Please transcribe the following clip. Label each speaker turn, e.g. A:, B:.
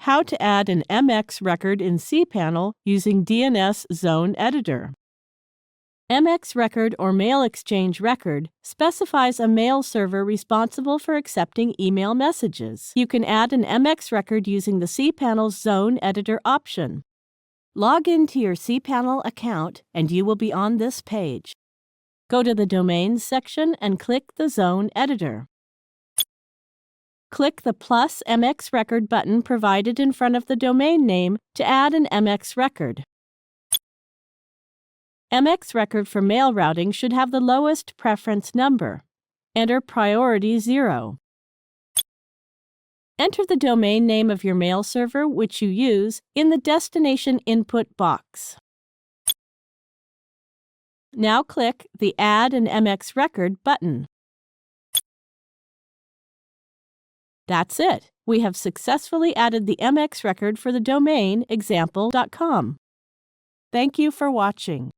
A: How to add an MX record in cPanel using DNS Zone Editor. MX record or mail exchange record specifies a mail server responsible for accepting email messages. You can add an MX record using the cPanel's Zone Editor option. Log into your cPanel account and you will be on this page. Go to the Domains section and click the Zone Editor. Click the plus MX record button provided in front of the domain name to add an MX record. MX record for mail routing should have the lowest preference number. Enter priority 0. Enter the domain name of your mail server which you use in the destination input box. Now click the Add an MX record button. That's it. We have successfully added the MX record for the domain example.com. Thank you for watching.